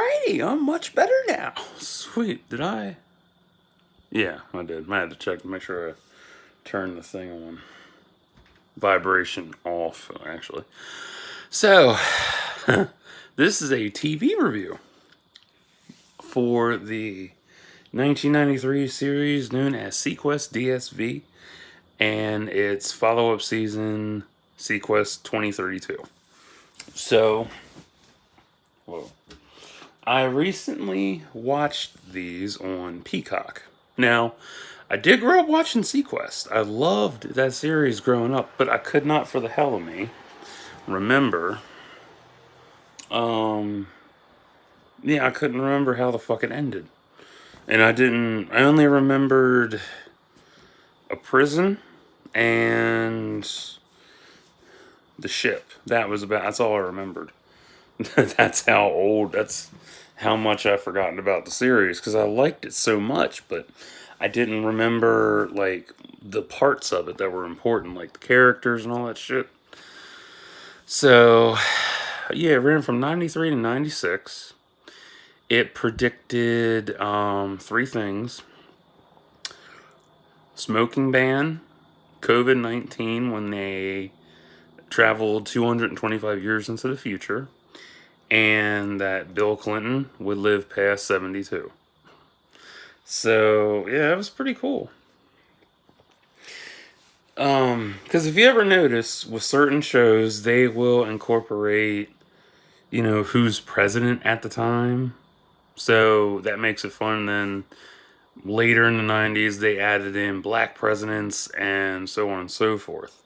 Alrighty, I'm much better now. Sweet, did I? Yeah, I did. I had to check to make sure I turned the thing on. Vibration off, actually. So, this is a TV review for the 1993 series known as SeaQuest DSV and its follow-up season, SeaQuest 2032. So, whoa. I recently watched these on Peacock. Now, I did grow up watching SeaQuest. I loved that series growing up, but I could not for the hell of me remember. I couldn't remember how the fuck it ended. And I only remembered a prison and the ship. That's all I remembered. That's how much I've forgotten about the series, because I liked it so much, but I didn't remember, like, the parts of it that were important, like the characters and all that shit. So, yeah, it ran from 93 to 96. It predicted three things: smoking ban, COVID-19 when they traveled 225 years into the future, and that Bill Clinton would live past 72. So, yeah, it was pretty cool. Because if you ever notice, with certain shows, they will incorporate, who's president at the time. So that makes it fun. Then later in the 90s, they added in black presidents and so on and so forth.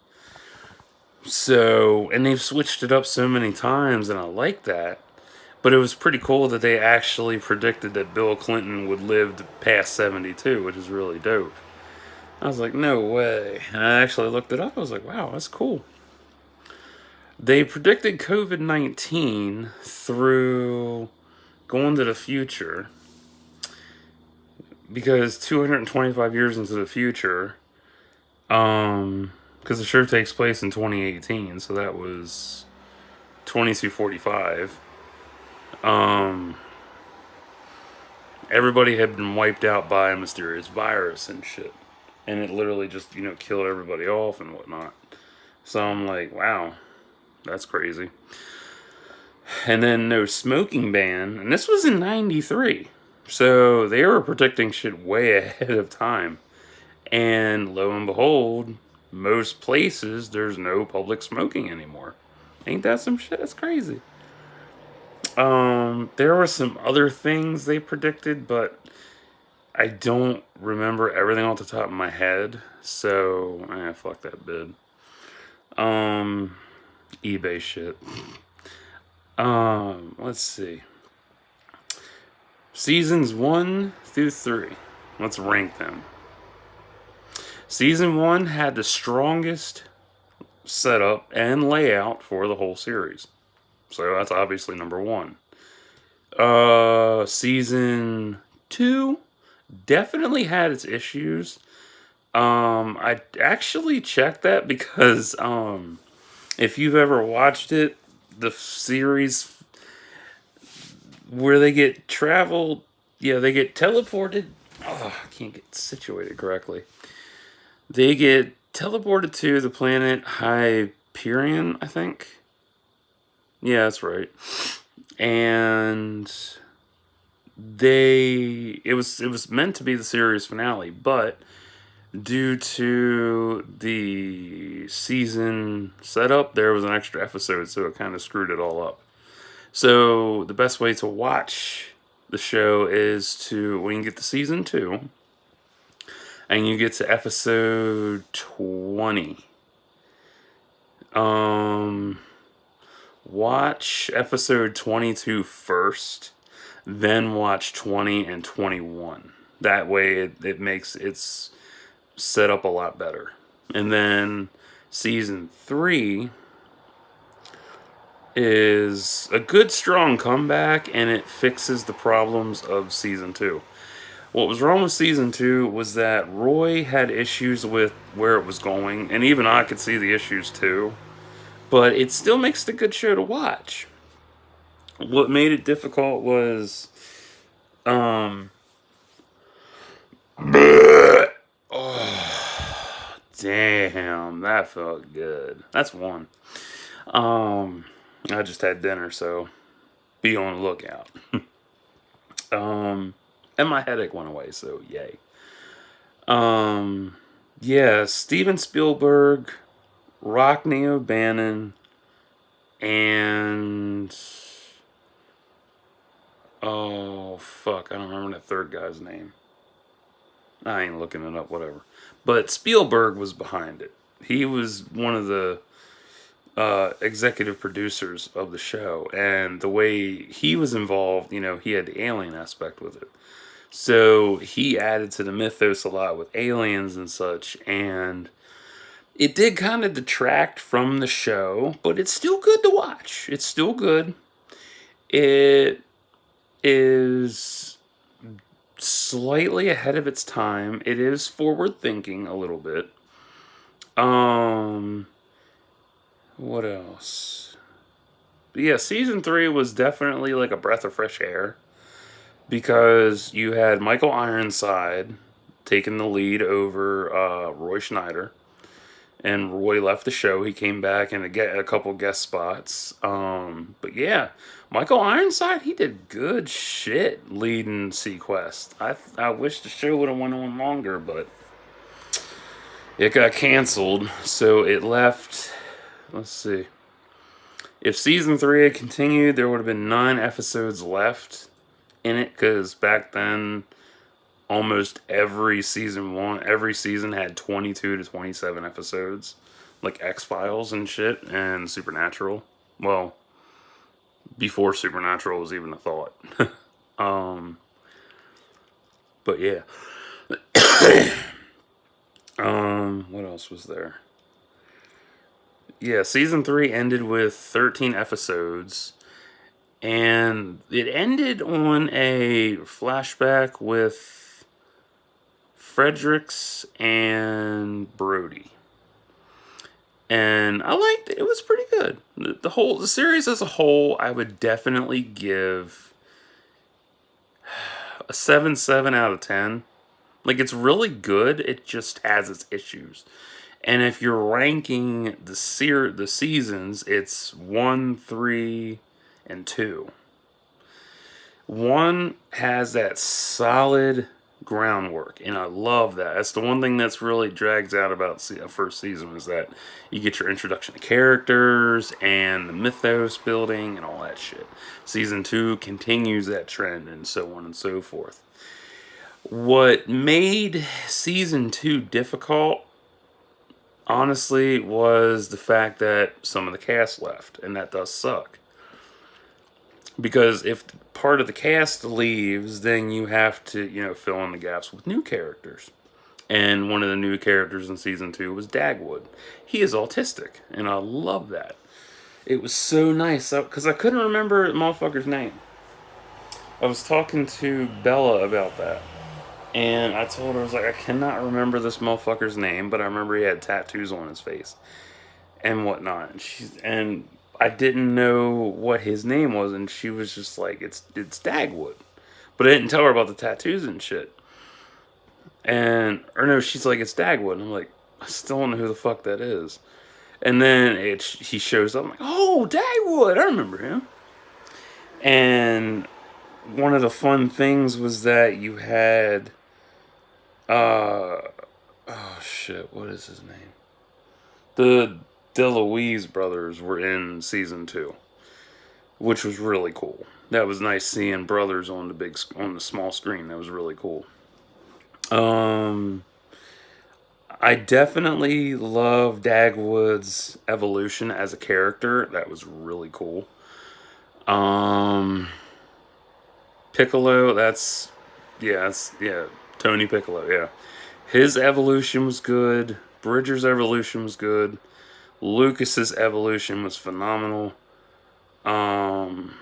So, and they've switched it up so many times, and I like that. But it was pretty cool that they actually predicted that Bill Clinton would live past 72, which is really dope. I was like, no way. And I actually looked it up. I was like, wow, that's cool. They predicted COVID-19 through going to the future, because 225 years into the future, because the show takes place in 2018, so that was 2245. Everybody had been wiped out by a mysterious virus and shit. And it literally just, killed everybody off and whatnot. So I'm like, wow, that's crazy. And then no smoking ban. And this was in 93. So they were predicting shit way ahead of time. And lo and behold, most places, there's no public smoking anymore. Ain't that some shit? That's crazy. There were some other things they predicted, but I don't remember everything off the top of my head. So, fuck that bid. eBay shit. Let's see. Seasons 1 through 3. Let's rank them. Season 1 had the strongest setup and layout for the whole series. So that's obviously number 1. Season 2 definitely had its issues. I actually checked that because if you've ever watched it, the series where they get they get teleported. Oh, I can't get situated correctly. They get teleported to the planet Hyperion, I think. Yeah, that's right. And it was meant to be the series finale, but due to the season setup, there was an extra episode, so it kind of screwed it all up. So the best way to watch the show is when you get to season 2 and you get to episode 20. Watch episode 22 first, then watch 20 and 21. That way it makes its set up a lot better. And then season 3 is a good strong comeback, and it fixes the problems of season 2. What was wrong with season 2 was that Roy had issues with where it was going, and even I could see the issues too. But it still makes it a good show to watch. What made it difficult was, oh, damn, that felt good. That's one. I just had dinner, so be on the lookout. And my headache went away, so yay. Yeah, Steven Spielberg, Rockney O'Bannon, and oh fuck, I don't remember the third guy's name. I ain't looking it up, whatever. But Spielberg was behind it. He was one of the executive producers of the show, and the way he was involved, he had the alien aspect with it. So he added to the mythos a lot with aliens and such, and it did kind of detract from the show, but it's still good to watch. It's still good. It is slightly ahead of its time. It is forward thinking a little bit. What else? But yeah, season 3 was definitely like a breath of fresh air because you had Michael Ironside taking the lead over Roy Schneider, and Roy left the show. He came back and get a couple guest spots. But yeah, Michael Ironside, he did good shit leading SeaQuest. I wish the show would have went on longer, but it got canceled, so it left. Let's see. If season 3 had continued, there would have been 9 episodes left in it, because back then, almost every season had 22 to 27 episodes, like X-Files and shit, and Supernatural. Well, before Supernatural was even a thought. But yeah. What else was there? Yeah, season 3 ended with 13 episodes, and it ended on a flashback with Fredericks and Brody. And I liked it. It was pretty good. The series as a whole, I would definitely give a 7 out of 10. Like, it's really good. It just has its issues. And if you're ranking the seasons, it's 1, 3, and 2. 1 has that solid groundwork, and I love that. That's the one thing that's really drags out about first season, is that you get your introduction to characters and the mythos building and all that shit. Season 2 continues that trend, and so on and so forth. What made season 2 difficult, honestly, was the fact that some of the cast left, and that does suck. Because if part of the cast leaves, then you have to, fill in the gaps with new characters. And one of the new characters in season 2 was Dagwood. He is autistic, and I love that. It was so nice, because I couldn't remember the motherfucker's name. I was talking to Bella about that. And I told her, I was like, I cannot remember this motherfucker's name, but I remember he had tattoos on his face and whatnot. And I didn't know what his name was, and she was just like, it's Dagwood. But I didn't tell her about the tattoos and shit. Or no, she's like, it's Dagwood. And I'm like, I still don't know who the fuck that is. And then he shows up. I'm like, oh, Dagwood, I remember him. And one of the fun things was that you had, oh shit, what is his name? The DeLuise brothers were in season 2, which was really cool. That was nice seeing brothers on the small screen. That was really cool. I definitely love Dagwood's evolution as a character. That was really cool. Piccolo, Tony Piccolo, yeah. His evolution was good. Bridger's evolution was good. Lucas's evolution was phenomenal. Darwin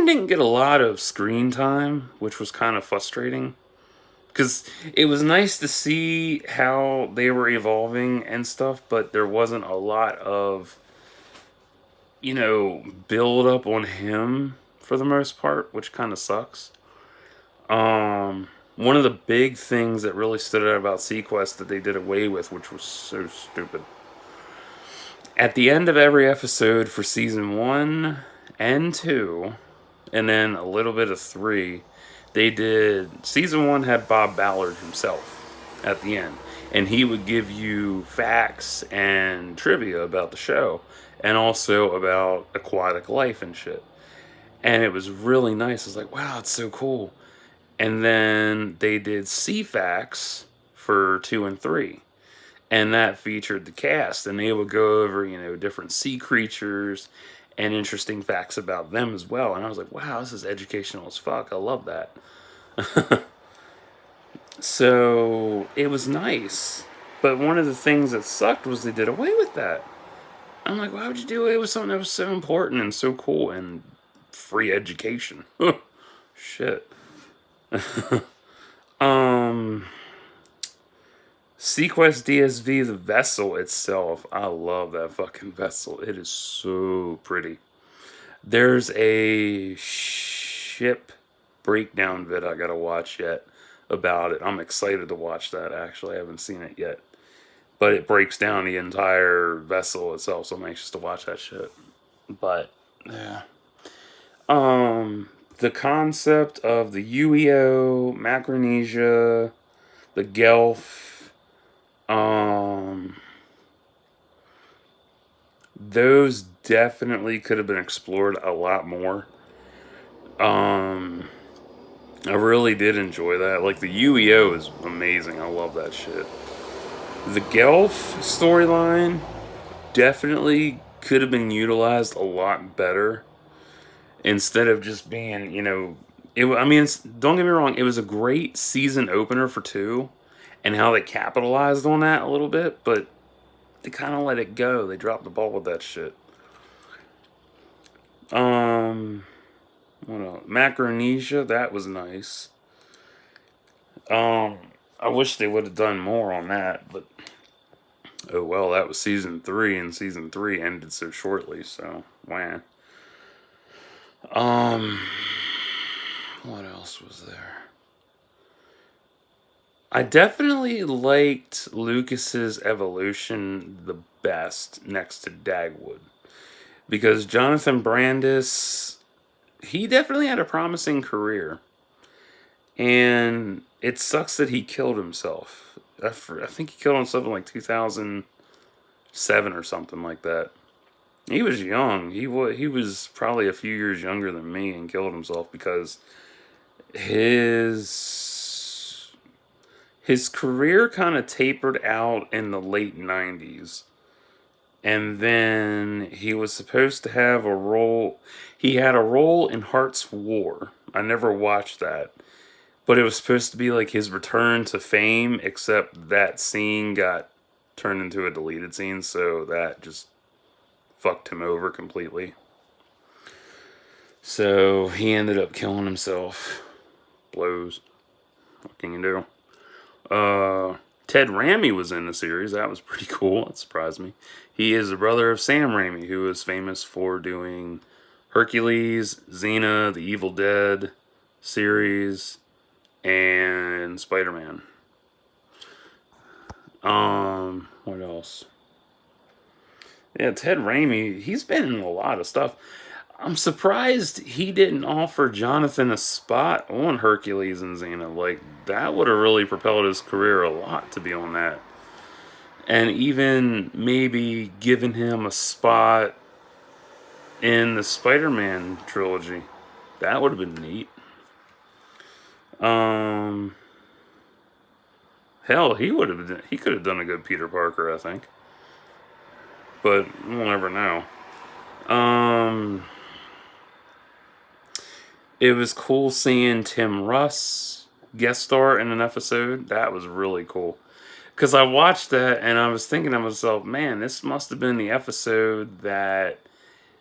didn't get a lot of screen time, which was kind of frustrating. Because it was nice to see how they were evolving and stuff, but there wasn't a lot of build up on him for the most part, which kind of sucks. One of the big things that really stood out about SeaQuest that they did away with, which was so stupid. At the end of every episode for season 1 and 2, and then a little bit of 3, they did. Season 1 had Bob Ballard himself at the end, and he would give you facts and trivia about the show, and also about aquatic life and shit. And it was really nice. I was like, wow, it's so cool. And then they did Sea Facts for 2 and 3, and that featured the cast, and they would go over different sea creatures and interesting facts about them as well. And I was like, wow, this is educational as fuck. I love that. So it was nice, but one of the things that sucked was they did away with that. I'm like, why would you do away with something that was so important and so cool and free education? Shit. um SeaQuest DSV, the vessel itself, I love that fucking vessel. It is so pretty. There's a ship breakdown vid I gotta watch yet about it. I'm excited to watch that, actually. I haven't seen it yet. But it breaks down the entire vessel itself, so I'm anxious to watch that shit. But, yeah. The concept of the UEO, Micronesia, the G.E.L.F, those definitely could have been explored a lot more. I really did enjoy that. Like, the UEO is amazing. I love that shit. The G.E.L.F storyline definitely could have been utilized a lot better instead of just being, I mean, don't get me wrong, it was a great season opener for 2 and how they capitalized on that a little bit, but they kind of let it go. They dropped the ball with that shit. What else? Micronesia, that was nice. I wish they would have done more on that, but oh well, that was season 3, and season 3 ended so shortly, so wah. Um, what else was there? I definitely liked Lucas's evolution the best next to Dagwood, because Jonathan Brandis, he definitely had a promising career, and it sucks that he killed himself. I think he killed himself in like 2007 or something like that. He was young. He was probably a few years younger than me and killed himself because his career kind of tapered out in the late 90s. And then he was supposed to have a role. He had a role in Heart's War. I never watched that. But it was supposed to be like his return to fame, except that scene got turned into a deleted scene, so that just fucked him over completely. So he ended up killing himself. Blows. What can you do? Ted Ramey was in the series. That was pretty cool. That surprised me. He is the brother of Sam Ramey, who is famous for doing Hercules, Xena, The Evil Dead series, and Spider-Man. What else? Yeah, Ted Ramey, he's been in a lot of stuff. I'm surprised he didn't offer Jonathan a spot on Hercules and Xena. Like, that would have really propelled his career a lot to be on that. And even maybe given him a spot in the Spider-Man trilogy. That would have been neat. Um, Hell, he could have done a good Peter Parker, I think. But we'll never know. Um, it was cool seeing Tim Russ guest star in an episode. That was really cool. Because I watched that and I was thinking to myself, man, this must have been the episode that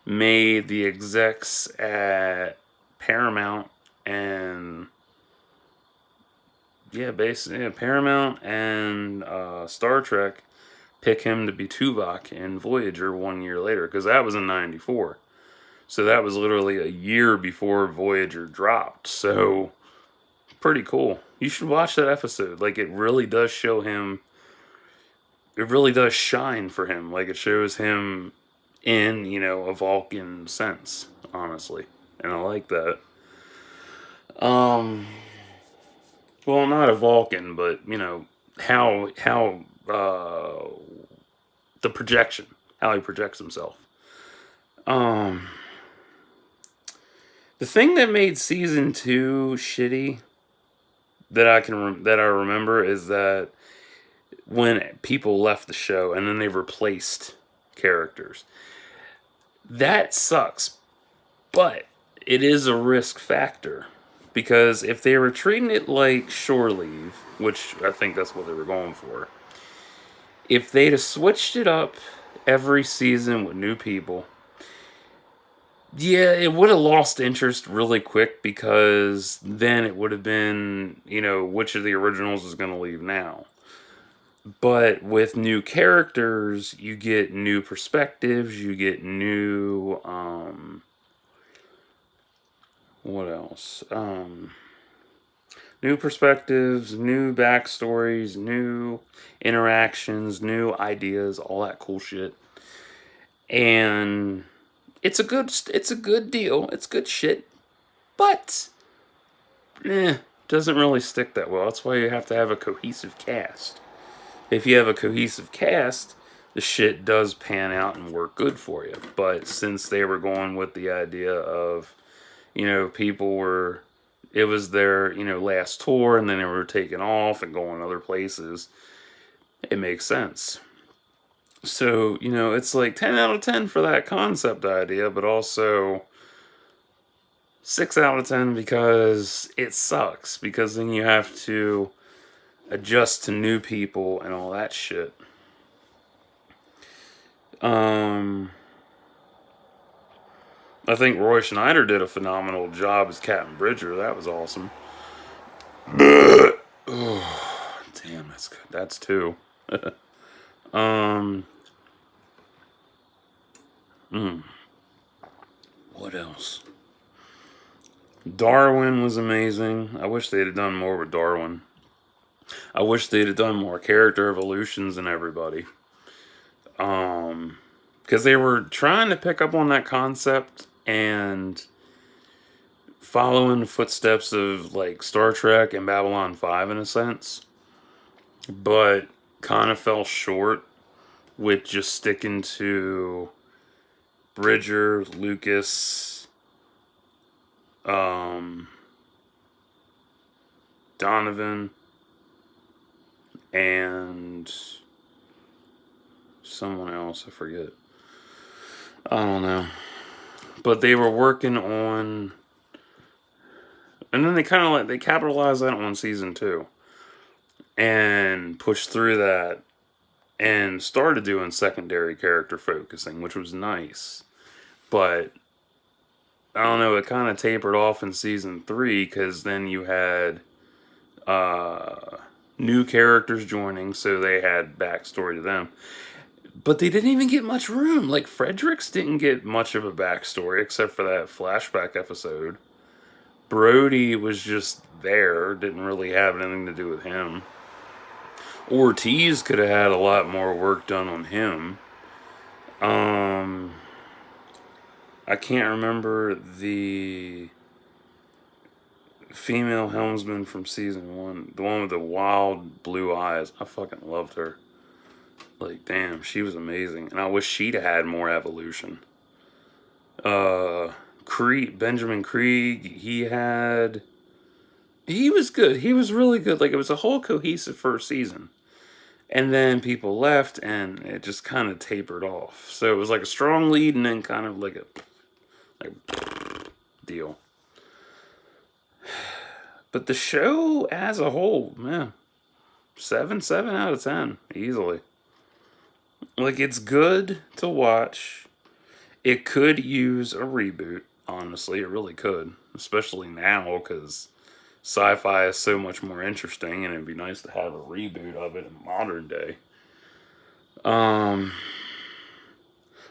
made the execs at Paramount and Paramount and Star Trek pick him to be Tuvok in Voyager 1 year later, because that was in '94. So that was literally a year before Voyager dropped. So pretty cool. You should watch that episode. Like, it really does show him. It really does shine for him. Like, it shows him in, a Vulcan sense, honestly. And I like that. Well, not a Vulcan, but, how the projection, how he projects himself. The thing that made season 2 shitty that I remember is that when people left the show and then they replaced characters. That sucks, but it is a risk factor, because if they were treating it like Shore Leave, which I think that's what they were going for, if they'd have switched it up every season with new people, yeah, it would have lost interest really quick, because then it would have been, which of the originals is going to leave now. But with new characters, you get new perspectives, you get new, what else? New perspectives, new backstories, new interactions, new ideas, all that cool shit. And it's a good deal. It's good shit. But doesn't really stick that well. That's why you have to have a cohesive cast. If you have a cohesive cast, the shit does pan out and work good for you. But since they were going with the idea of, it was their, last tour, and then they were taking off and going other places, it makes sense. So, it's like 10 out of 10 for that concept idea, but also 6 out of 10 because it sucks. Because then you have to adjust to new people and all that shit. I think Roy Schneider did a phenomenal job as Captain Bridger. That was awesome. Oh, damn, that's good. That's 2. What else? Darwin was amazing. I wish they'd have done more with Darwin. I wish they'd have done more character evolutions in everybody. Because they were trying to pick up on that concept and following the footsteps of like Star Trek and Babylon 5 in a sense, but kind of fell short with just sticking to Bridger, Lucas, Donovan, and someone else, I forget. I don't know. But they were working on, and then they kind of they capitalized that on season 2 and pushed through that and started doing secondary character focusing, which was nice. But I don't know, it kind of tapered off in season 3, because then you had new characters joining, so they had backstory to them. But they didn't even get much room. Like, Fredericks didn't get much of a backstory, except for that flashback episode. Brody was just there, didn't really have anything to do with him. Ortiz could have had a lot more work done on him. I can't remember the female helmsman from season 1. The one with the wild blue eyes. I fucking loved her. Like, damn, she was amazing. And I wish she'd had more evolution. Benjamin Krieg, he was good. He was really good. Like, it was a whole cohesive first season. And then people left, and it just kind of tapered off. So it was like a strong lead, and then kind of like a deal. But the show as a whole, man, 7 out of 10, easily. Like, it's good to watch. It could use a reboot, honestly. It really could. Especially now, because sci-fi is so much more interesting, and it'd be nice to have a reboot of it in modern day. Um,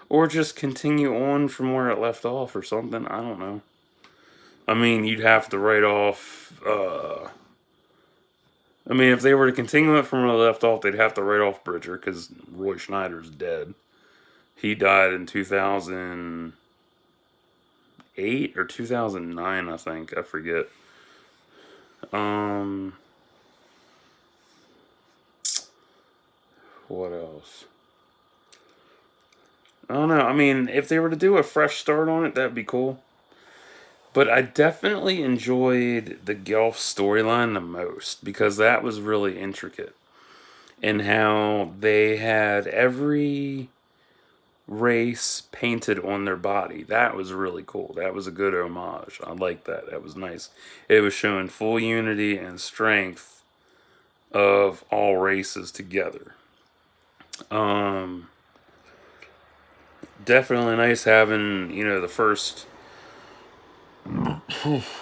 or just continue on from where it left off or something. I don't know. I mean, you'd have to write off. I mean, if they were to continue it from where they left off, they'd have to write off Bridger because Roy Schneider's dead. He died in 2008 or 2009, I think. I forget. What else? I don't know. I mean, if they were to do a fresh start on it, that'd be cool. But I definitely enjoyed the G.E.L.F storyline the most because that was really intricate. And how they had every race painted on their body. That was really cool. That was a good homage. I like that. That was nice. It was showing full unity and strength of all races together. Definitely nice having, the first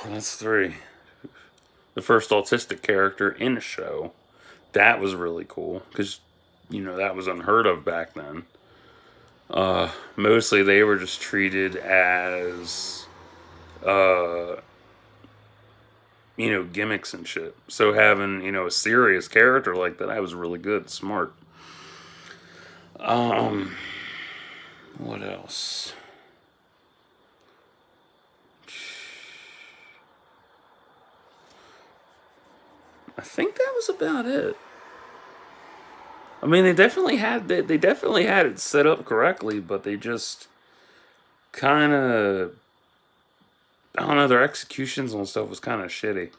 that's three. The first autistic character in a show. That was really cool because, that was unheard of back then. Mostly they were just treated as, gimmicks and shit. So having, a serious character like that, I was really good, smart. What else? I think that was about it. I mean, they definitely had it set up correctly, but they just kind of, I don't know, their executions on stuff was kind of shitty.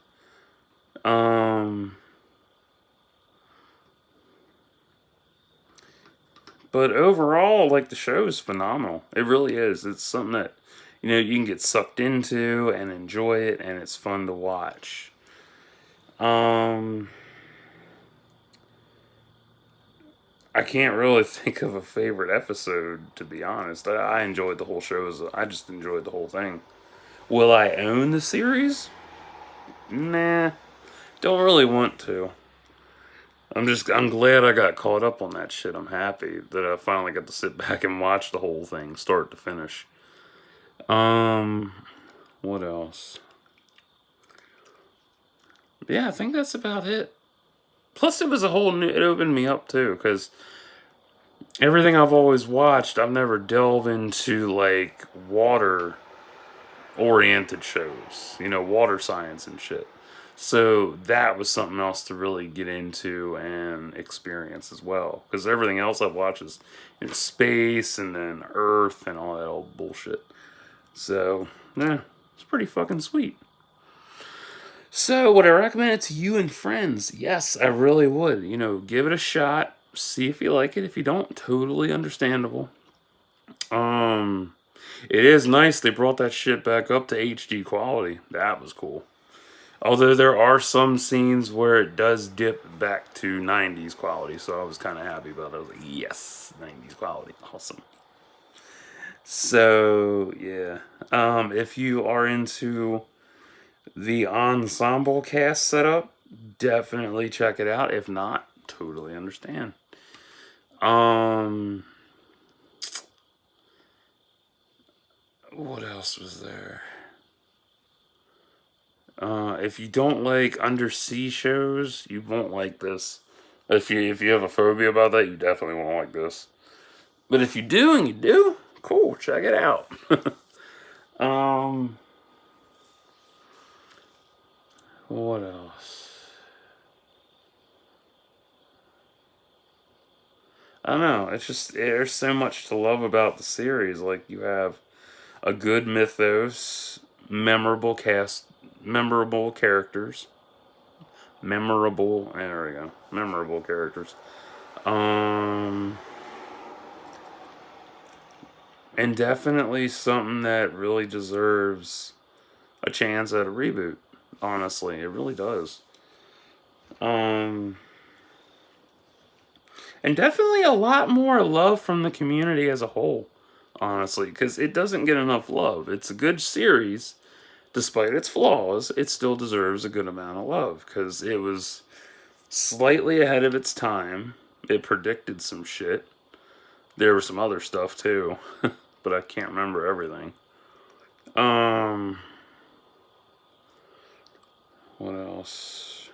But overall, like, the show is phenomenal. It really is. It's something that, you can get sucked into and enjoy it, and it's fun to watch. I can't really think of a favorite episode, to be honest. I enjoyed the whole show. I just enjoyed the whole thing. Will I own the series? Nah, don't really want to. I'm glad I got caught up on that shit. I'm happy that I finally got to sit back and watch the whole thing, start to finish. What else? Yeah, I think that's about it. Plus, it was a whole new. It opened me up too, because everything I've always watched, I've never delved into like water oriented shows, water science and shit. So that was something else to really get into and experience as well. Because everything else I've watched is space and then Earth and all that old bullshit. So, yeah, it's pretty fucking sweet. So, would I recommend it to you and friends? Yes, I really would. Give it a shot. See if you like it. If you don't, totally understandable. It is nice they brought that shit back up to HD quality. That was cool. Although there are some scenes where it does dip back to 90s quality, so I was kind of happy about it. I was like, yes, 90s quality. Awesome. So, yeah. If you are into the ensemble cast setup, definitely check it out. If not, totally understand. What else was there? If you don't like undersea shows, you won't like this. If you have a phobia about that, you definitely won't like this. But if you do and you do, cool, check it out. What else? I don't know. It's just there's so much to love about the series. Like, you have a good mythos, memorable cast, memorable characters, memorable. There we go. Memorable characters. And definitely something that really deserves a chance at a reboot. Honestly, it really does. And definitely a lot more love from the community as a whole. Honestly, because it doesn't get enough love. It's a good series. Despite its flaws, it still deserves a good amount of love. Because it was slightly ahead of its time. It predicted some shit. There was some other stuff too, but I can't remember everything. What else?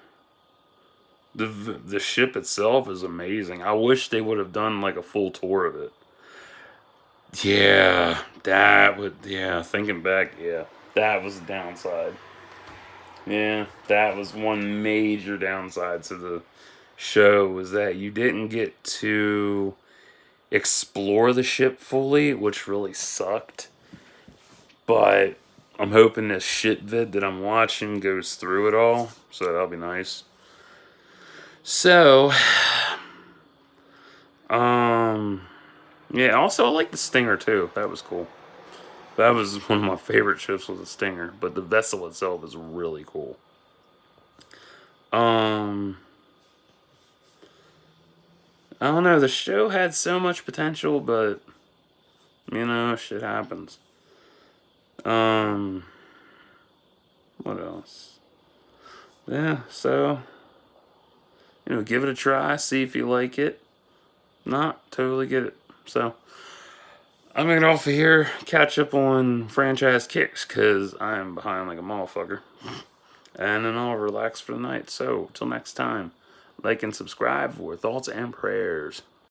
The ship itself is amazing. I wish they would have done like a full tour of it. Yeah, that would. Yeah, thinking back, yeah, that was the downside. Yeah, that was one major downside to the show, was that you didn't get to explore the ship fully, which really sucked. But I'm hoping this shit vid that I'm watching goes through it all, so that'll be nice. So, yeah. Also, I like the Stinger too. That was cool. That was one of my favorite ships, was the Stinger. But the vessel itself is really cool. I don't know. The show had so much potential, but shit happens. What else? Yeah. So, give it a try. See if you like it. Not totally get it. So, I'm gonna get off of here, catch up on franchise kicks, because I am behind like a motherfucker. And then I'll relax for the night. So, till next time, like and subscribe for thoughts and prayers.